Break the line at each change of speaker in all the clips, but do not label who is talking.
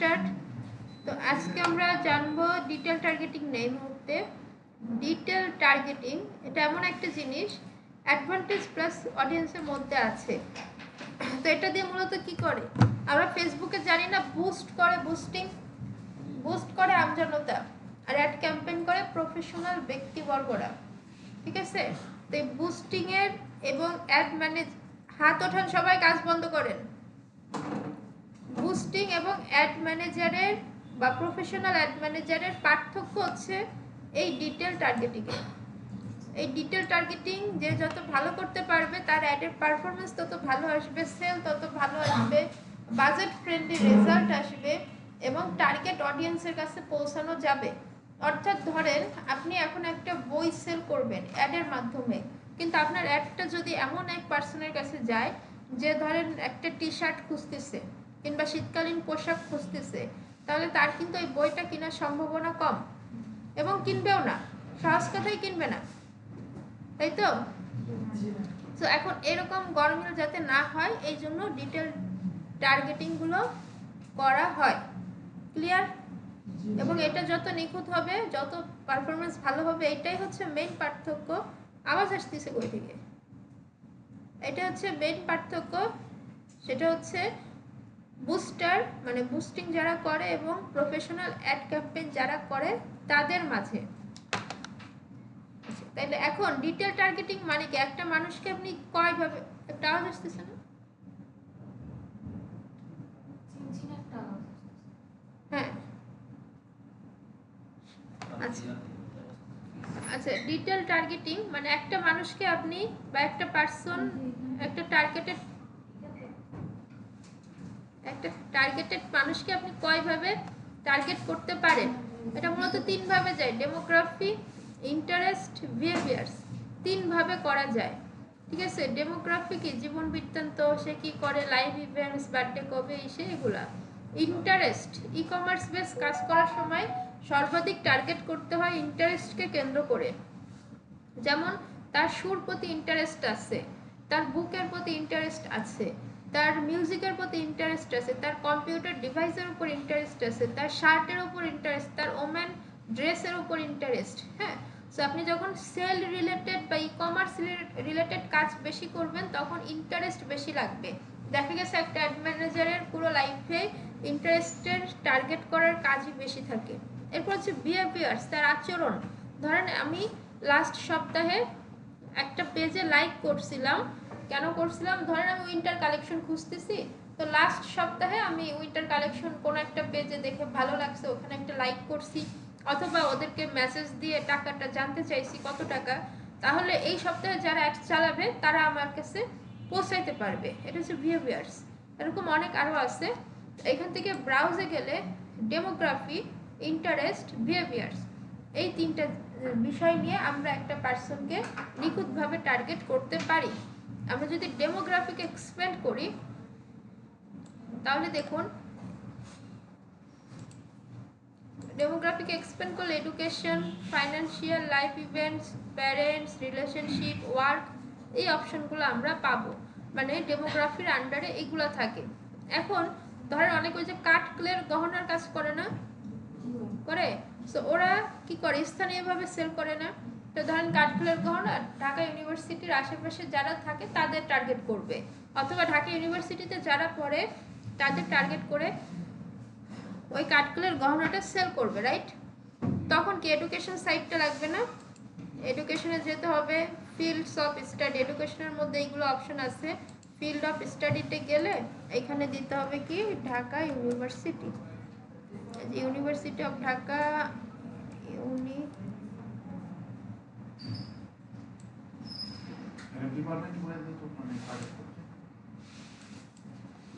Start. তো আজকে আমরা জানবো ডিটেল টার্গেটিং নেই মুহূর্তে। ডিটেল টার্গেটিং এটা এমন একটা জিনিস অ্যাডভান্টেজ প্লাস অডিয়েন্সের মধ্যে আছে। তো এটা দিয়ে মূলত কি করে, আমরা ফেসবুকে জানি না বুস্ট করে, বুস্ট করে আমজনতা, আর অ্যাড ক্যাম্পেইন করে প্রফেশনাল ব্যক্তিবর্গরা, ঠিক আছে? তো এই বুস্টিংয়ের এবং অ্যাড ম্যানেজ, হাত ওঠান সবাই, কাজ বন্ধ করেন। বুস্টিং এবং অ্যাড ম্যানেজারের বা প্রফেশনাল অ্যাড ম্যানেজারের পার্থক্য হচ্ছে এই ডিটেল টার্গেটিংয়ে। এই ডিটেল টার্গেটিং যে যত ভালো করতে পারবে তার অ্যাডের পারফরমেন্স তত ভালো আসবে, সেল তত ভালো আসবে, বাজেট ফ্রেন্ডলি রেজাল্ট আসবে এবং টার্গেট অডিয়েন্সের কাছে পৌঁছানো যাবে। অর্থাৎ ধরেন আপনি এখন একটা বই সেল করবেন অ্যাডের মাধ্যমে, কিন্তু আপনার অ্যাডটা যদি এমন এক পার্সনের কাছে যায় যে ধরেন একটা টি শার্ট খুঁজতেছে কিংবা শীতকালীন পোশাক খুঁজতেছে, তাহলে তার কিন্তু ওই বইটা কেনার সম্ভাবনা কম এবং কিনবেও না, সহজ কথাই কিনবে না, তাই তো? তো এখন এরকম গরমিল যাতে না হয় এই জন্য ডিটেল টার্গেটিংগুলো করা হয়। ক্লিয়ার? এবং এটা যত নিখুঁত হবে, যত পারফরমেন্স ভালো হবে, এটাই হচ্ছে মেইন পার্থক্য। আওয়াজ আসতেছে কই থেকে? এটা হচ্ছে মেইন পার্থক্য, সেটা হচ্ছে বুস্টার মানে বুস্টিং যারা করে এবং প্রফেশনাল অ্যাড ক্যাম্পেইন যারা করে তাদের মাঝে। তাইলে এখন ডিটেল টার্গেটিং মানে কি, একটা মানুষকে আপনি কয়ভাবে, একটা আওয়াজ আসতেছে না? হ্যাঁ, আচ্ছা, ডিটেল টার্গেটিং মানে একটা মানুষকে আপনি বা একটা পার্সন, একটা টার্গেটেড মানুষকে আপনি কয়ভাবে টার্গেট করতে পারেন। এটা মূলত তিনভাবে যায়: ডেমোগ্রাফি, ইন্টারেস্ট, বিহেভিয়ার্স। তিনভাবে করা যায়, ঠিক আছে? ডেমোগ্রাফি কি, জীবন বৃত্তান্ত, সে কি করে, লাইভ ইভেন্টস, বার্থডে কবে, এসে এগুলা। ইন্টারেস্ট, ই কমার্স বেস কাজ করার সময় সর্বাধিক টার্গেট করতে হয় ইন্টারেস্টকে কেন্দ্র করে। যেমন তার সুর প্রতি ইন্টারেস্ট আছে, তার বুকের প্রতি ইন্টারেস্ট আছে, তার মিউজিকের প্রতি ইন্টারেস্ট আছে, তার কম্পিউটার ডিভাইসের উপর ইন্টারেস্ট আছে, তার শার্টের উপর ইন্টারেস্ট, তার ওমেন ড্রেসের উপর ইন্টারেস্ট। হ্যাঁ, সো আপনি যখন সেল রিলেটেড বা ই কমার্স রিলেটেড কাজ বেশি করবেন তখন ইন্টারেস্ট বেশি লাগবে। দেখা গেছে একটা অ্যাড ম্যানেজারের পুরো লাইফে ইন্টারেস্টের টার্গেট করার কাজই বেশি থাকে। এরপর হচ্ছে বিহেভিয়ার্স, তার আচরণ। ধরেন আমি লাস্ট সপ্তাহে একটা পেজে লাইক করছিলাম, কেন করছিলাম, ধরেন আমি উইন্টার কালেকশন খুঁজতেছি, তো লাস্ট সপ্তাহে আমি উইন্টার কালেকশন কোনো একটা পেজে দেখে ভালো লাগছে, ওখানে একটা লাইক করছি, অথবা ওদেরকে মেসেজ দিয়ে টাকাটা জানতে চাইছি কত টাকা। তাহলে এই সপ্তাহে যারা অ্যাড চালাবে তারা আমার কাছে পৌঁছাইতে পারবে। এটা হচ্ছে বিহেভিয়ার্স। এরকম অনেক আরও আছে। এখান থেকে ব্রাউজে গেলে ডেমোগ্রাফি, ইন্টারেস্ট, বিহেভিয়ার্স, এই তিনটা বিষয় নিয়ে আমরা একটা পার্সনকে নিখুঁতভাবে টার্গেট করতে পারি। আমরা যদি ডেমোগ্রাফিকে এক্সপ্যান্ড করি তাহলে দেখুন, ডেমোগ্রাফিকে এক্সপ্যান্ড করলে education, financial, life events, parents, relationship, work, এই অপশনগুলো আমরা পাবো। মানে ডেমোগ্রাফির আন্ডারে এইগুলো থাকে। এখন ধরেন অনেক ওই যে কাঠ ক্লের গহনার কাজ করে না, করে, সো ওরা কি করে, স্থানীয়ভাবে সেল করে না। তো ধরেন কাঠফুলের গহনা ঢাকা ইউনিভার্সিটির আশেপাশে যারা থাকে তাদের টার্গেট করবে, অথবা ঢাকা ইউনিভার্সিটিতে যারা পড়ে তাদের টার্গেট করে ওই কাঠফুলের গহনাটা সেল করবে, রাইট? তখন কি এডুকেশন সাইডটা লাগবে না? এডুকেশনে যেতে হবে, ফিল্ডস অফ স্টাডি, এডুকেশনের মধ্যে এইগুলো অপশন আছে। ফিল্ড অফ স্টাডিতে গেলে এখানে দিতে হবে কি, Dhaka university, university of Dhaka,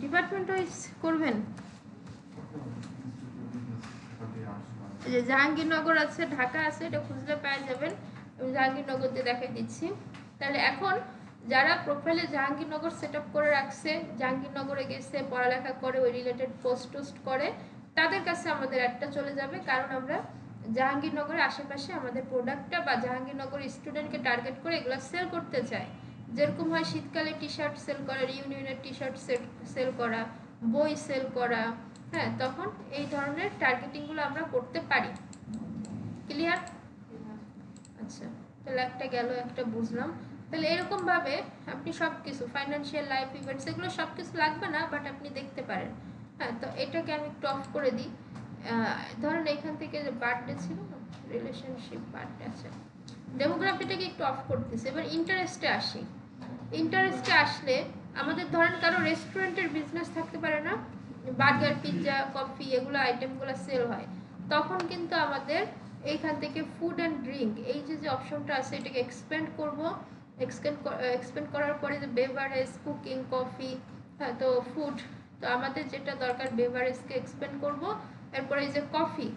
department wise করবেন। এই যে জাহাঙ্গীরনগর আছে, ঢাকা আছে, এটা খুঁজলে পেয়ে যাবেন। আমি জাহাঙ্গীরনগর দিয়ে দেখাই দিচ্ছি। তাহলে এখন যারা প্রোফাইলে জাহাঙ্গীরনগর সেট আপ করে রাখছে, জাহাঙ্গীরনগরে গেছে, পড়ালেখা করে, ওই রিলেটেড পোস্ট টোস্ট করে, তাদের কাছে আমাদের একটা চলে যাবে, কারণ আমরা জাহাঙ্গীরনগরের আশেপাশে আমাদের প্রোডাক্টটা বা জাহাঙ্গীরনগর স্টুডেন্টকে টার্গেট করে এগুলো সেল করতে চাই। যেরকম হয় শীতকালে টি শার্ট সেল করা, ইউনিয়নের টি শার্ট সেল করা, বই সেল করা, হ্যাঁ, তখন এই ধরনের টার্গেটিংগুলো আমরা করতে পারি। ক্লিয়ার? আচ্ছা, তাহলে একটা গেল, একটা বুঝলাম। তাহলে এরকমভাবে আপনি সব কিছু ফাইন্যান্সিয়াল লাইফ ইভেন্টস এগুলো সব কিছু লাগবে না, বাট আপনি দেখতে পারেন। হ্যাঁ, তো এটাকে আমি একটু অফ করে দিই। ধরেন এখান থেকে যে বার্থডে ছিল না, রিলেশনশিপ বার্থডে, আচ্ছা ডেমোগ্রাফিটাকে একটু অফ করতেছি। এবার ইন্টারেস্টে আসি। ইন্টারেস্টে আসলে আমাদের ধরেন কারো রেস্টুরেন্টের বিজনেস থাকতে পারে না, বার্গার পিৎজা কফি এগুলো আইটেমগুলো সেল হয়, তখন কিন্তু আমাদের এইখান থেকে ফুড অ্যান্ড ড্রিঙ্ক এই যে অপশনটা আছে এটাকে এক্সপেন্ড করব। এক্সপেন্ড করার পরে যে বেভারেজ কুকিং কফি, হ্যাঁ তো ফুড, তো আমাদের যেটা দরকার বেভারেজকে এক্সপেন্ড করব। এরপরে এই যে coffee,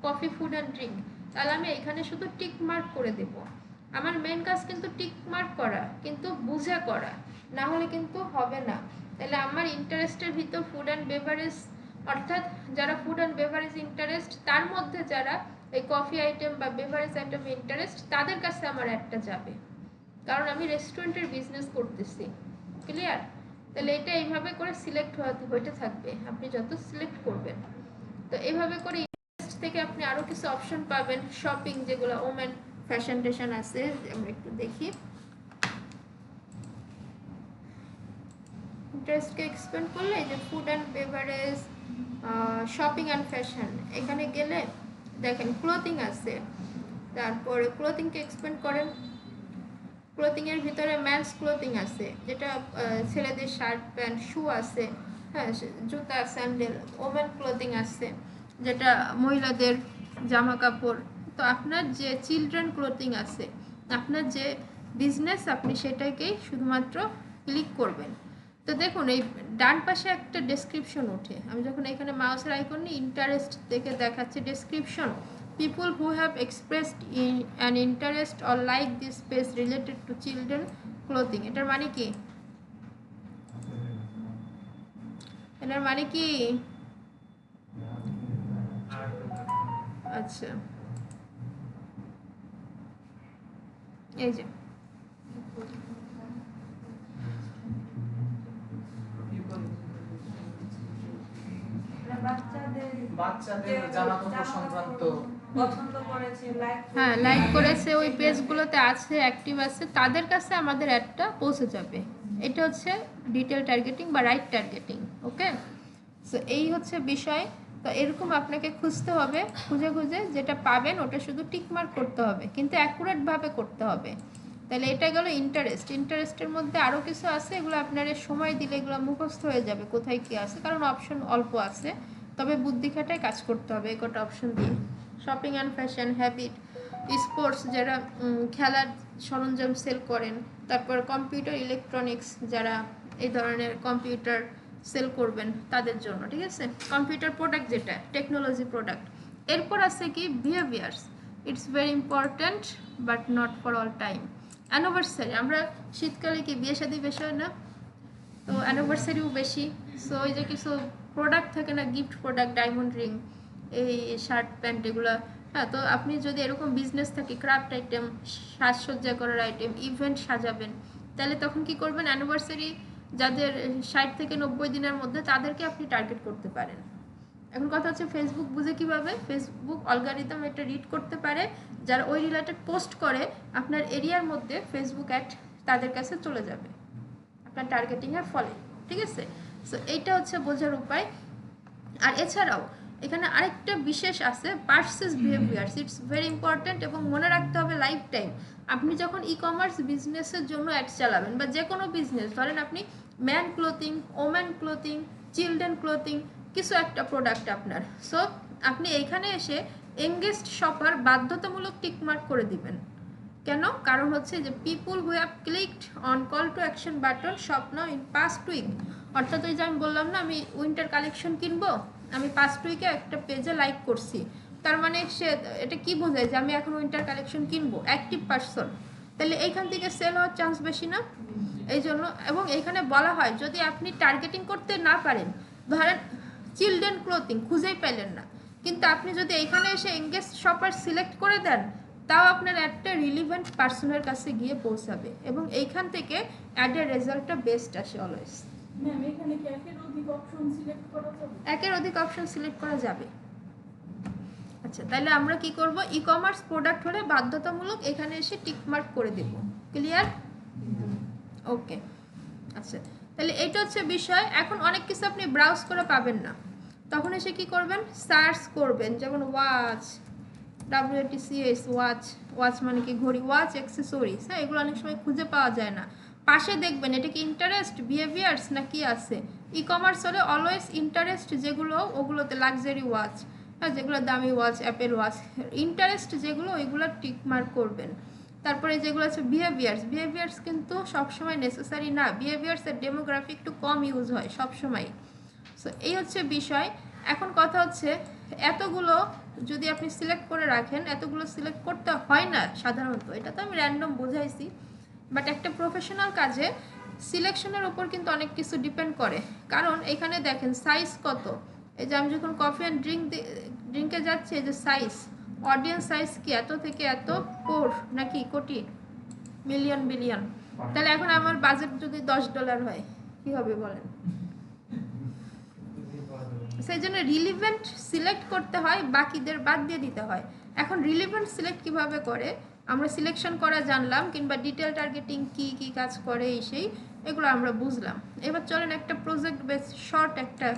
coffee food and drink, তাহলে আমি এখানে শুধু টিক মার্ক করে দেব। আমার মেন কাজ কিন্তু টিক মার্ক করা, কিন্তু বুঝে করা, না হলে কিন্তু হবে না। তাহলে আমার ইন্টারেস্টের ভিতর ফুড অ্যান্ড বেভারেজ, অর্থাৎ যারা ফুড অ্যান্ড বেভারেজ ইন্টারেস্ট, তার মধ্যে যারা এই কফি আইটেম বা বেভারেজ আইটেম ইন্টারেস্ট, তাদের কাছে আমার অ্যাডটা যাবে, কারণ আমি রেস্টুরেন্টের বিজনেস করতেছি। ক্লিয়ার? তাহলে এটা এইভাবে করে সিলেক্ট হতে থাকবে, আপনি যত সিলেক্ট করবেন। তো এইভাবে করে ইন্টারেস্ট থেকে আপনি আরও কিছু অপশন পাবেন। শপিং যেগুলো ওমেন ফ্যাশন টেশন আছে, আমরা একটু দেখি। ইন্টারেস্টকে এক্সপেন্ড করলে যে food and beverage, shopping and fashion, এখানে গেলে দেখেন ক্লোথিং আছে, তারপরে ক্লোথিংকে এক্সপেন্ড করেন। ক্লোথিংয়ের ভিতরে ম্যানস ক্লোথিং আছে, যেটা ছেলেদের শার্ট প্যান্ট শু আছে, হ্যাঁ জুতা স্যান্ডেল। ওমেন ক্লোথিং আছে, যেটা মহিলাদের জামা কাপড়। তো আপনার যে চিলড্রেন ক্লোথিং আছে, আপনার যে বিজনেস, আপনি সেটাকেই শুধুমাত্র ক্লিক করবেন। তো দেখুন এই ডান পাশে একটা ডেসক্রিপশন ওঠে। আমি যখন এখানে মাউসের আইকন নিয়ে ইন্টারেস্ট দেখে দেখাচ্ছে description, people who have expressed an interest or like this space related to children clothing, এটার মানে কি? এটার মানে কি? আচ্ছা, এই যে
বাচ্চাদের জামা কাপড় সংক্রান্ত পছন্দ করেছে,
হ্যাঁ লাইক করেছে, ওই পেজগুলোতে আছে, অ্যাক্টিভ আছে, তাদের কাছে আমাদের অ্যাডটা পৌঁছে যাবে। এটা হচ্ছে ডিটেল টার্গেটিং বা রাইট টার্গেটিং। ওকে, সো এই হচ্ছে বিষয়। তো এরকম আপনাকে খুঁজতে হবে, খুঁজে খুঁজে যেটা পাবেন ওটা শুধু টিকমার্ক করতে হবে, কিন্তু অ্যাকুরেটভাবে করতে হবে। তাহলে এটা গেল ইন্টারেস্ট। ইন্টারেস্টের মধ্যে আরও কিছু আছে, এগুলো আপনার সময় দিলে এগুলো মুখস্থ হয়ে যাবে কোথায় কী আছে, কারণ অপশন অল্প আছে, তবে বুদ্ধি খাটায় কাজ করতে হবে এই কটা অপশন দিয়ে। Shopping and fashion, habit, sports যারা খেলার সরঞ্জাম সেল করেন, তারপর কম্পিউটার ইলেকট্রনিক্স যারা এই ধরনের কম্পিউটার সেল করবেন তাদের জন্য, ঠিক আছে, কম্পিউটার প্রোডাক্ট যেটা টেকনোলজি প্রোডাক্ট। এরপর আছে কি behaviours, it's very important but not for all time. Anniversary, আমরা শীতকালে কি বিয়ে শাদী বেশি হয় না, তো অ্যানিভার্সারিও বেশি। সো ওই যে কিছু প্রোডাক্ট থাকে না, গিফট প্রোডাক্ট, ডায়মন্ড রিং, এই শার্ট প্যান্ট এগুলো, হ্যাঁ তো আপনি যদি এরকম বিজনেস থাকে ক্রাফট আইটেম, সাজসজ্জা করার আইটেম, ইভেন্ট সাজাবেন, তাহলে তখন কি করবেন, অ্যানিভার্সারি যাদের 60 থেকে 90 দিনের মধ্যে, তাদেরকে আপনি টার্গেট করতে পারেন। এখন কথা হচ্ছে ফেসবুক বুঝে কিভাবে, ফেসবুক অ্যালগরিদম এটা রিড করতে পারে, যারা ওই রিলেটেড পোস্ট করে আপনার এরিয়ার মধ্যে ফেসবুক অ্যাড তাদের কাছে চলে যাবে আপনার টার্গেটিংয়ের ফলে, ঠিক আছে। সো এইটা হচ্ছে বোঝার উপায়। আর এছাড়াও এখানে আরেকটা বিশেষ আছে, purchase behaviours, it's very important, এবং মনে রাখতে হবে লাইফ টাইম। আপনি যখন ই কমার্স বিজনেসের জন্য অ্যাড চালাবেন, বা যে কোনো বিজনেস, ধরেন আপনি man clothing, woman clothing, children clothing, কিছু একটা প্রোডাক্ট আপনার, সো আপনি এইখানে এসে এঙ্গেজড শপার বাধ্যতামূলক টিকমার্ক করে দিবেন। কেন? কারণ হচ্ছে যে people who have clicked on call to action button shop now in past week, অর্থাৎ ওই যে আমি বললাম না আমি উইন্টার কালেকশন কিনবো, আমি পাস্ট উইকে একটা পেজে লাইক করছি, তার মানে সে এটা কি বোঝায় যে আমি এখন উইন্টার কালেকশন কিনবো, অ্যাক্টিভ পার্সন। তাহলে এইখান থেকে সেল হওয়ার চান্স বেশি না? এই জন্য, এবং এইখানে বলা হয় যদি আপনি টার্গেটিং করতে না পারেন, ধরেন চিলড্রেন ক্লোথিং খুঁজেই পেলেন না, কিন্তু আপনি যদি এইখানে এসে এঙ্গেজ শপার সিলেক্ট করে দেন, তাও আপনার একটা রিলিভেন্ট পার্সনের কাছে গিয়ে পৌঁছাবে, এবং এইখান থেকে অ্যাডের রেজাল্টটা বেস্ট আসে অলওয়েজ।
ম্যাম এখানে কি একের অধিক অপশন সিলেক্ট করা যাবে?
একের অধিক অপশন সিলেক্ট করা যাবে। আচ্ছা, তাহলে আমরা কি করব, ই কমার্স প্রোডাক্ট হলে বাধ্যতামূলক এখানে এসে টিক মার্ক করে দেব। ক্লিয়ার? ওকে। আচ্ছা, তাহলে এটা হচ্ছে বিষয়। এখন অনেক কিছু আপনি ব্রাউজ করে পাবেন না, তখন এসে কি করবেন, সার্চ করবেন। যেমন ওয়াচ, WATCH, ওয়াচ, ওয়াচ মানে কি ঘড়ি, ওয়াচ অ্যাক্সেসরিজ। হ্যাঁ, এগুলো অনেক সময় খুঁজে পাওয়া যায় না। পাশে দেখবেন এটা কি ইন্টারেস্ট, বিহেভিয়ার্স না কি আছে। ই কমার্স হলে অলওয়েজ ইন্টারেস্ট যেগুলো, ওগুলোতে লাক্সারি ওয়াচ, হ্যাঁ, যেগুলো দামি ওয়াচ, অ্যাপেল ওয়াচ, ইন্টারেস্ট যেগুলো ওইগুলো টিক মার্ক করবেন। তারপরে যেগুলো আছে বিহেভিয়ার্স, বিহেভিয়ার্স কিন্তু সবসময় নেসেসারি না, বিহেভিয়ার্সের ডেমোগ্রাফি একটু কম ইউজ হয় সবসময়। সো এই হচ্ছে বিষয়। এখন কথা হচ্ছে এতগুলো যদি আপনি সিলেক্ট করে রাখেন, এতগুলো সিলেক্ট করতে হয় না সাধারণত, এটা তো আমি র্যান্ডম বোঝাইছি, বাট একটা প্রফেশনাল কাজে সিলেকশনের ওপর কিন্তু অনেক কিছু ডিপেন্ড করে। কারণ এখানে দেখেন সাইজ কত, এই যে আমি যখন কফি অ্যান্ড ড্রিঙ্কে যাচ্ছি, এই যে সাইজ, অডিয়েন্স সাইজ কি এত থেকে এত কোর নাকি কোটি, মিলিয়ন, বিলিয়ন। তাহলে এখন আমার বাজেট যদি $10 হয় কি হবে বলেন? সেই জন্য রিলিভেন্ট সিলেক্ট করতে হয়, বাকিদের বাদ দিয়ে দিতে হয়। এখন রিলিভেন্ট সিলেক্ট কিভাবে করে, আমরা সিলেকশন করা জানলাম, কিংবা ডিটেল টার্গেটিং কি কি কাজ করে এই সেই, এগুলো আমরা বুঝলাম। এবার চলেন একটা প্রজেক্ট বেস শর্ট একটা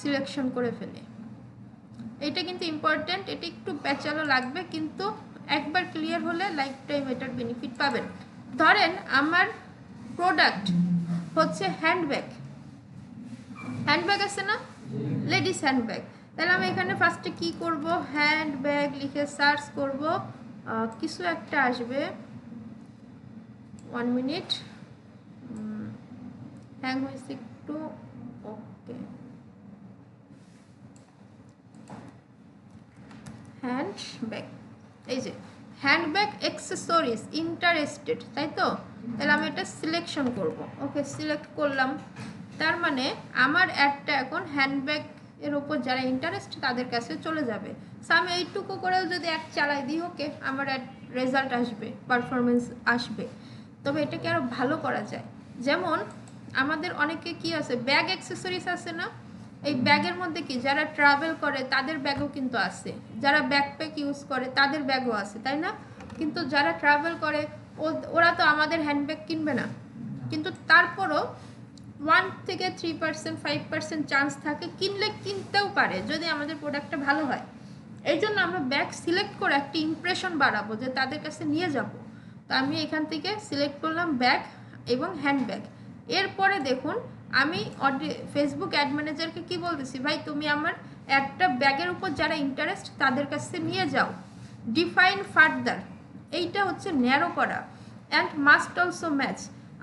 সিলেকশন করে ফেলে। এটা কিন্তু ইম্পর্টেন্ট, এটা একটু প্যাচালো লাগবে, কিন্তু একবার ক্লিয়ার হলে লাইফ টাইম এটার বেনিফিট পাবেন। ধরেন আমার প্রোডাক্ট হচ্ছে হ্যান্ডব্যাগ, হ্যান্ডব্যাগ আছে না, লেডিস হ্যান্ডব্যাগ। তাহলে আমি এখানে ফার্স্টে কি করব, হ্যান্ডব্যাগ লিখে সার্চ করব, কিছু একটা আসবে। 1 মিনিট, হ্যাং হয়েছে একটু। ওকে, হ্যান্ডব্যাগ, এই যে হ্যান্ডব্যাগ অ্যাক্সেসরিজ ইন্টারেস্টেড, তাই তো? তাহলে আমি এটা সিলেকশন করব। ওকে, সিলেক্ট করলাম। তার মানে আমার অ্যাডটা এখন হ্যান্ডব্যাগ এর উপর যারা ইন্টারেস্ট তাদের কাছে চলে যাবে। সো আমি এইটুকু করেও যদি অ্যাড চালাই দিই, ওকে, আমার অ্যাড রেজাল্ট আসবে, পারফরমেন্স আসবে। তবে এটাকে আরও ভালো করা যায়। যেমন আমাদের অনেকে কি আছে, ব্যাগ অ্যাক্সেসরিজ আছে না, এই ব্যাগের মধ্যে কি যারা ট্রাভেল করে তাদের ব্যাগও কিন্তু আছে, যারা ব্যাকপ্যাক ইউজ করে তাদের ব্যাগও আছে, তাই না? কিন্তু যারা ট্রাভেল করে ওরা তো আমাদের হ্যান্ডব্যাগ কিনবে না, কিন্তু তারপরও 1 থেকে 3%, 5% চান্স থাকে কিনলে, কিনতেও পারে যদি আমাদের প্রোডাক্টটা ভালো হয়। এই জন্য আমরা ব্যাগ সিলেক্ট করে একটা ইমপ্রেশন বাড়াবো যে তাদের কাছে নিয়ে যাব। তো আমি এখান থেকে সিলেক্ট করলাম ব্যাগ এবং হ্যান্ডব্যাগ। এরপরে দেখুন আমি ফেসবুক অ্যাড ম্যানেজারকে কি বলতেছি, ভাই তুমি আমার একটা ব্যাগের উপর যারা ইন্টারেস্ট তাদের কাছে নিয়ে যাও। ডিফাইন ফার্দার, এইটা হচ্ছে ন্যারো করা। অ্যান্ড মাস্ট অলসো ম্যাচ,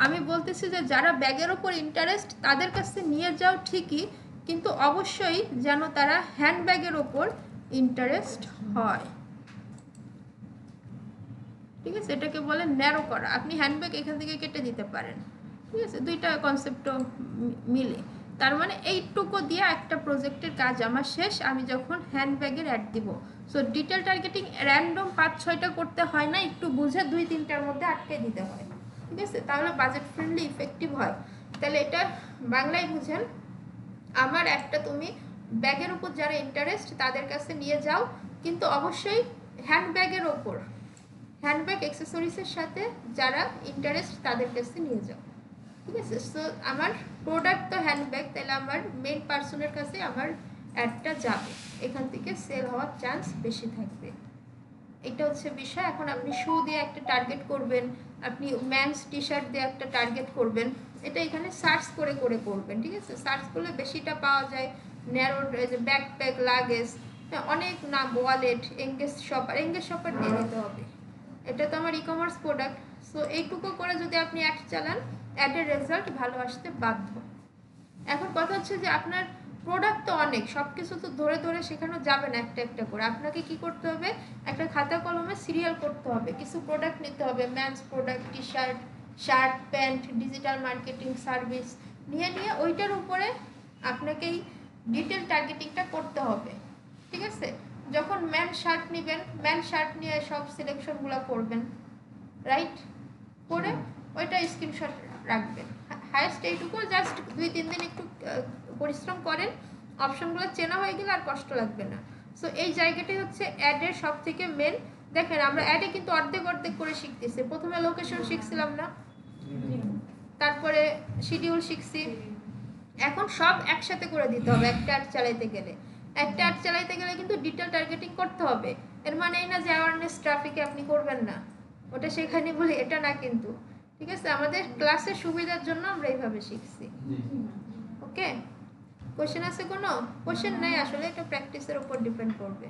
আমি বলতেছি যে যারা ব্যাগের ওপর ইন্টারেস্ট তাদের কাছে নিয়ে যাও ঠিকই, কিন্তু অবশ্যই যেন তারা হ্যান্ডব্যাগের ওপর ইন্টারেস্ট হয়। ঠিক আছে, এটাকে বলে ন্যারো করা। আপনি হ্যান্ডব্যাগ এখান থেকে কেটে দিতে পারেন। ঠিক আছে, দুইটা কনসেপ্টও মিলে। তার মানে এইটুকু দিয়ে একটা প্রজেক্টের কাজ আমার শেষ, আমি যখন হ্যান্ডব্যাগের অ্যাড দিব। সো ডিটেল টার্গেটিং র্যান্ডম 5-6টা করতে হয় না, একটু বুঝে 2-3টার মধ্যে আটকে দিতে হয়। ঠিক আছে, তাহলে বাজেট ফ্রেন্ডলি ইফেক্টিভ হয়। তাহলে এটা বাংলায় বুঝেন, আমার একটা তুমি ব্যাগের উপর যারা ইন্টারেস্ট তাদের কাছে নিয়ে যাও, কিন্তু অবশ্যই হ্যান্ডব্যাগের ওপর, হ্যান্ডব্যাগ অ্যাক্সেসরিজের সাথে যারা ইন্টারেস্ট তাদের কাছে নিয়ে যাও। ঠিক আছে, সো আমার প্রোডাক্ট তো হ্যান্ডব্যাগ, তাহলে আমার মেন পার্সনের কাছে আমার অ্যাডটা যাবে, এখান থেকে সেল হওয়ার চান্স বেশি থাকবে। এটা হচ্ছে বিষয়। এখন আপনি শু দিয়ে একটা টার্গেট করবেন, আপনি ম্যানস টি শার্ট দিয়ে একটা টার্গেট করবেন, এটা এখানে সার্চ করে করে করবেন। ঠিক আছে, সার্চ করলে বেশিটা পাওয়া যায়। ন্যারো ব্যাকপ্যাক, লাগেজ, অনেক নাম, ওয়ালেট, এঙ্গেজ শপার দিয়ে দিতে হবে। এটা তো আমার ই কমার্স প্রোডাক্ট। সো এইটুকু করে যদি আপনি অ্যাড চালান, অ্যাডের রেজাল্ট ভালো আসতে বাধ্য। এখন কথা হচ্ছে যে আপনার প্রোডাক্ট তো অনেক, সব কিছু তো ধরে ধরে শেখানো যাবে না, একটা একটা করে আপনাকে কি করতে হবে, একটা খাতা কলমে সিরিয়াল করতে হবে, কিছু প্রোডাক্ট নিতে হবে, man's product, T shirt, shirt, pant, digital marketing service নিয়ে নিয়ে ওইটার উপরে আপনাকেই ডিটেল টার্গেটিংটা করতে হবে। ঠিক আছে, যখন ম্যান শার্ট নেবেন, ম্যান শার্ট নিয়ে সব সিলেকশনগুলো করবেন, রাইট, করে ওইটা স্ক্রিনশট রাখবেন, হায়েস্ট এইটুকু, জাস্ট 2-3 দিন একটু পরিশ্রম করেন, অপশনগুলো চেনা হয়ে গেলে আর কষ্ট লাগবে না। সো এই জায়গাটাই হচ্ছে অ্যাডের সব থেকে মেন। দেখেন আমরা অ্যাডে কিন্তু অর্ধেক অর্ধেক করে শিখতেছি। প্রথমে লোকেশন শিখছিলাম না, তারপরে শিডিউল শিখছি, এখন সব একসাথে করে দিতে হবে। একটা অ্যাড চালাইতে গেলে কিন্তু ডিটেল টার্গেটিং করতে হবে। এর মানে এই না যে অ্যাওয়ারনেস ট্রাফিকে আপনি করবেন না, ওটা সেখানে বলি এটা না কিন্তু, ঠিক আছে? আমাদের ক্লাসের সুবিধার জন্য আমরা এইভাবে শিখছি। ওকে, কোশ্চেন আছে? কোনো কোশ্চেন নেই আসলে, এটা প্র্যাকটিসের উপর ডিপেন্ড করবে।